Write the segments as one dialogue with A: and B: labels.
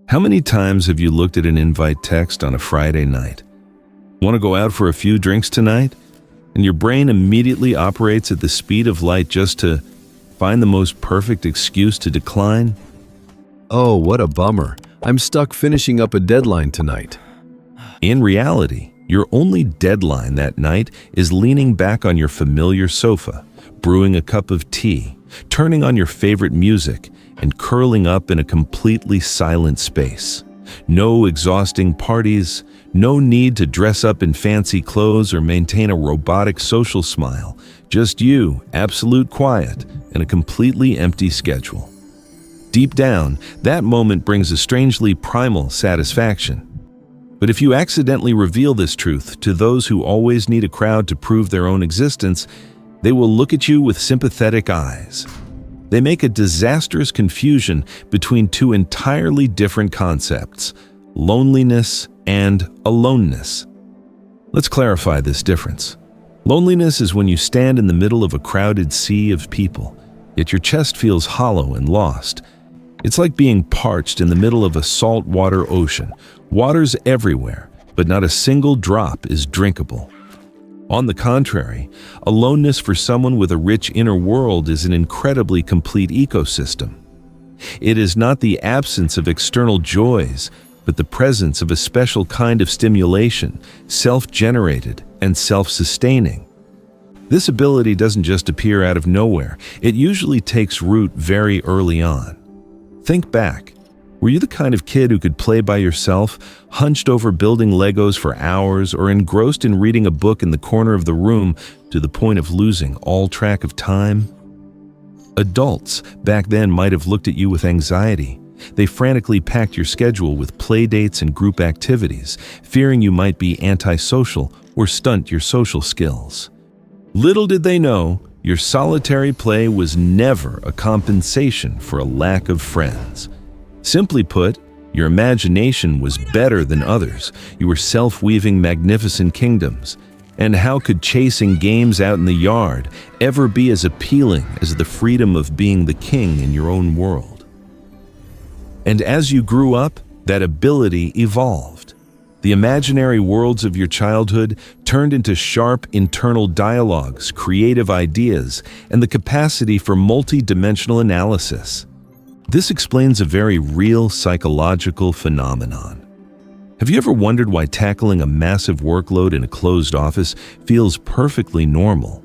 A: How many times have you looked at an invite text on a Friday night? Want to go out for a few drinks tonight? And your brain immediately operates at the speed of light just to find the most perfect excuse to decline?
B: Oh, what a bummer. I'm stuck finishing up a deadline tonight.
A: In reality, your only deadline that night is leaning back on your familiar sofa, brewing a cup of tea, turning on your favorite music, and curling up in a completely silent space. No exhausting parties, no need to dress up in fancy clothes or maintain a robotic social smile. Just you, absolute quiet, and a completely empty schedule. Deep down, that moment brings a strangely primal satisfaction. But if you accidentally reveal this truth to those who always need a crowd to prove their own existence, they will look at you with sympathetic eyes. They make a disastrous confusion between two entirely different concepts, loneliness and aloneness. Let's clarify this difference. Loneliness is when you stand in the middle of a crowded sea of people, yet your chest feels hollow and lost. It's like being parched in the middle of a saltwater ocean. Water's everywhere, but not a single drop is drinkable. On the contrary, aloneness for someone with a rich inner world is an incredibly complete ecosystem. It is not the absence of external joys, but the presence of a special kind of stimulation, self-generated and self-sustaining. This ability doesn't just appear out of nowhere. It usually takes root very early on. Think back. Were you the kind of kid who could play by yourself, hunched over building Legos for hours, or engrossed in reading a book in the corner of the room to the point of losing all track of time? Adults back then might have looked at you with anxiety. They frantically packed your schedule with play dates and group activities, fearing you might be antisocial or stunt your social skills. Little did they know, your solitary play was never a compensation for a lack of friends. Simply put, your imagination was better than others. You were self-weaving magnificent kingdoms. And how could chasing games out in the yard ever be as appealing as the freedom of being the king in your own world? And as you grew up, that ability evolved. The imaginary worlds of your childhood turned into sharp internal dialogues, creative ideas, and the capacity for multi-dimensional analysis. This explains a very real psychological phenomenon. Have you ever wondered why tackling a massive workload in a closed office feels perfectly normal?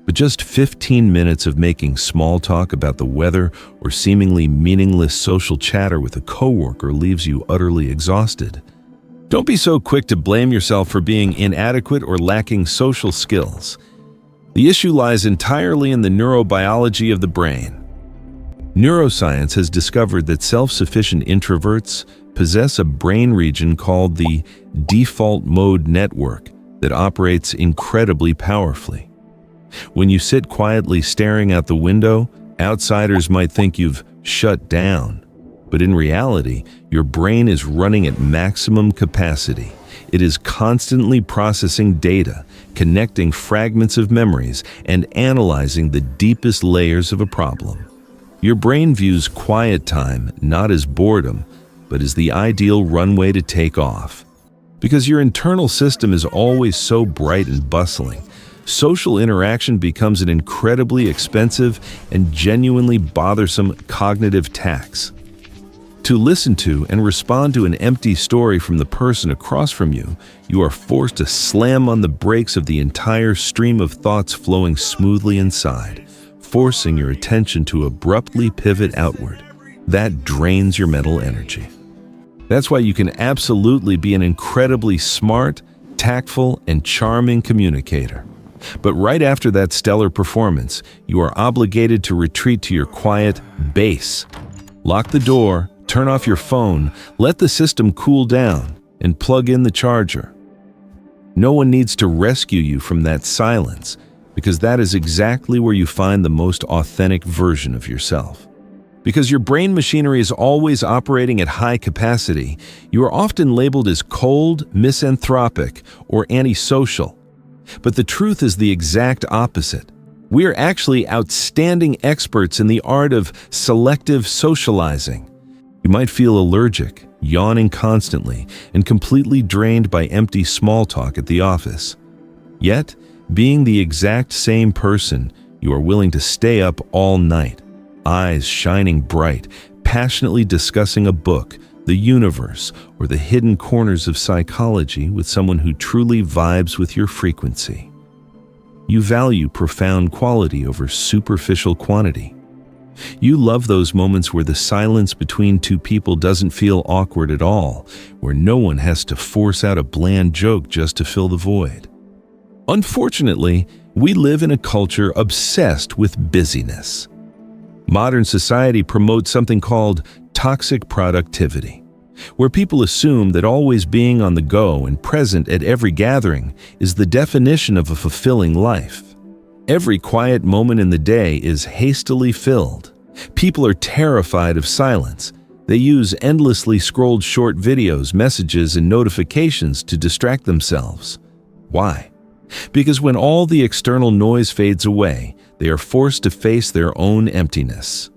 A: But just 15 minutes of making small talk about the weather or seemingly meaningless social chatter with a coworker leaves you utterly exhausted. Don't be so quick to blame yourself for being inadequate or lacking social skills. The issue lies entirely in the neurobiology of the brain. Neuroscience has discovered that self-sufficient introverts possess a brain region called the default mode network that operates incredibly powerfully. When you sit quietly staring out the window, outsiders might think you've shut down. But in reality, your brain is running at maximum capacity. It is constantly processing data, connecting fragments of memories, and analyzing the deepest layers of a problem. Your brain views quiet time not as boredom, but as the ideal runway to take off. Because your internal system is always so bright and bustling, social interaction becomes an incredibly expensive and genuinely bothersome cognitive tax. To listen to and respond to an empty story from the person across from you, you are forced to slam on the brakes of the entire stream of thoughts flowing smoothly inside, forcing your attention to abruptly pivot outward. That drains your mental energy. That's why you can absolutely be an incredibly smart, tactful, and charming communicator. But right after that stellar performance, you are obligated to retreat to your quiet base. Lock the door, turn off your phone, let the system cool down, and plug in the charger. No one needs to rescue you from that silence, because that is exactly where you find the most authentic version of yourself. Because your brain machinery is always operating at high capacity, you are often labeled as cold, misanthropic, or antisocial. But the truth is the exact opposite. We are actually outstanding experts in the art of selective socializing. You might feel allergic, yawning constantly, and completely drained by empty small talk at the office. Yet, being the exact same person, you are willing to stay up all night, eyes shining bright, passionately discussing a book, the universe, or the hidden corners of psychology with someone who truly vibes with your frequency. You value profound quality over superficial quantity. You love those moments where the silence between two people doesn't feel awkward at all, where no one has to force out a bland joke just to fill the void. Unfortunately, we live in a culture obsessed with busyness. Modern society promotes something called toxic productivity, where people assume that always being on the go and present at every gathering is the definition of a fulfilling life. Every quiet moment in the day is hastily filled. People are terrified of silence. They use endlessly scrolled short videos, messages, and notifications to distract themselves. Why? Because when all the external noise fades away, they are forced to face their own emptiness.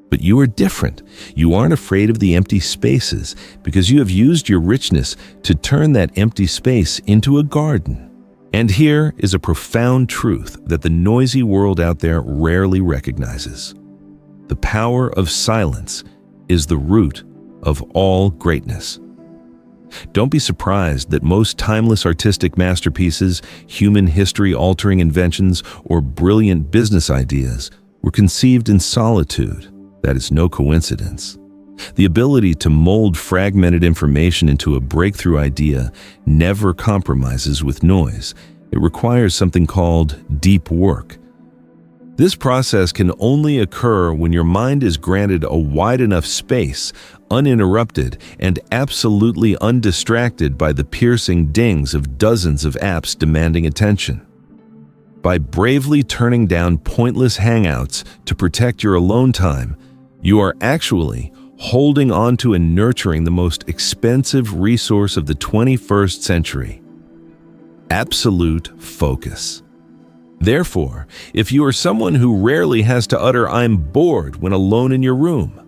A: But you are different. You aren't afraid of the empty spaces because you have used your richness to turn that empty space into a garden. And here is a profound truth that the noisy world out there rarely recognizes. The power of silence is the root of all greatness. Don't be surprised that most timeless artistic masterpieces, human history-altering inventions, or brilliant business ideas were conceived in solitude. That is no coincidence. The ability to mold fragmented information into a breakthrough idea never compromises with noise. It requires something called deep work. This process can only occur when your mind is granted a wide enough space, uninterrupted, and absolutely undistracted by the piercing dings of dozens of apps demanding attention. By bravely turning down pointless hangouts to protect your alone time, you are actually holding on to and nurturing the most expensive resource of the 21st century: absolute focus. Therefore, if you are someone who rarely has to utter "I'm bored" when alone in your room,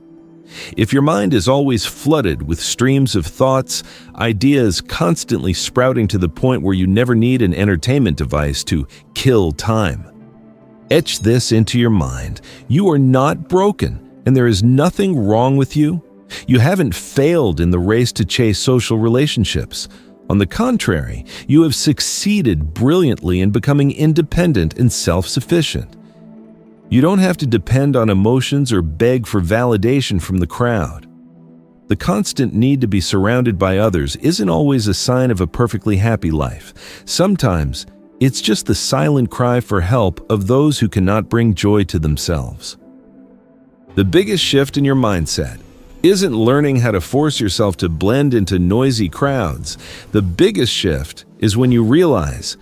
A: if your mind is always flooded with streams of thoughts, ideas constantly sprouting to the point where you never need an entertainment device to kill time, etch this into your mind: you are not broken, and there is nothing wrong with you. You haven't failed in the race to chase social relationships. On the contrary, you have succeeded brilliantly in becoming independent and self-sufficient. You don't have to depend on emotions or beg for validation from the crowd. The constant need to be surrounded by others isn't always a sign of a perfectly happy life. Sometimes, it's just the silent cry for help of those who cannot bring joy to themselves. The biggest shift in your mindset isn't learning how to force yourself to blend into noisy crowds. The biggest shift is when you realize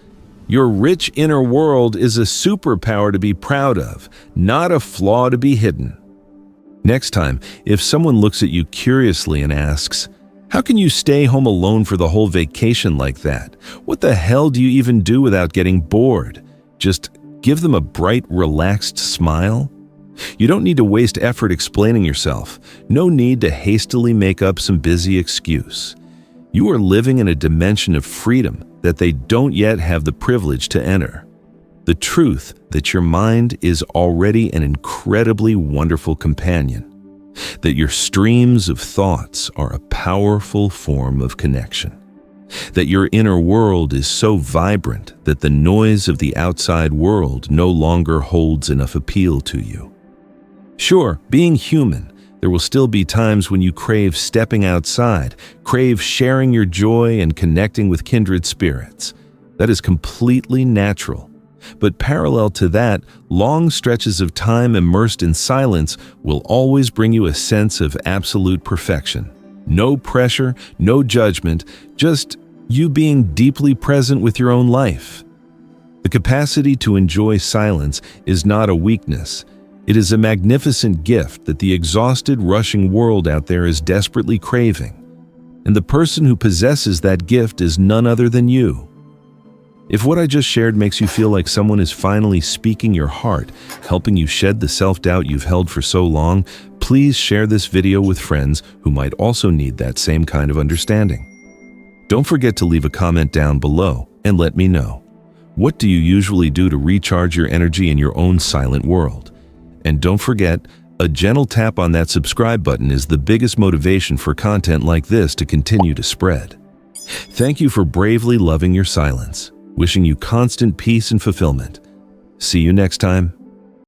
A: your rich inner world is a superpower to be proud of, not a flaw to be hidden. Next time, if someone looks at you curiously and asks, "How can you stay home alone for the whole vacation like that? What the hell do you even do without getting bored?" Just give them a bright, relaxed smile. You don't need to waste effort explaining yourself. No need to hastily make up some busy excuse. You are living in a dimension of freedom that they don't yet have the privilege to enter. The truth that your mind is already an incredibly wonderful companion. That your streams of thoughts are a powerful form of connection. That your inner world is so vibrant that the noise of the outside world no longer holds enough appeal to you. Sure, being human, there will still be times when you crave stepping outside, crave sharing your joy and connecting with kindred spirits. That is completely natural. But parallel to that, long stretches of time immersed in silence will always bring you a sense of absolute perfection. No pressure, no judgment, just you being deeply present with your own life. The capacity to enjoy silence is not a weakness. It is a magnificent gift that the exhausted, rushing world out there is desperately craving. And the person who possesses that gift is none other than you. If what I just shared makes you feel like someone is finally speaking your heart, helping you shed the self-doubt you've held for so long, Please share this video with friends who might also need that same kind of understanding. Don't forget to leave a comment down below and let me know. What do you usually do to recharge your energy in your own silent world? And don't forget, a gentle tap on that subscribe button is the biggest motivation for content like this to continue to spread. Thank you for bravely loving your silence. Wishing you constant peace and fulfillment. See you next time.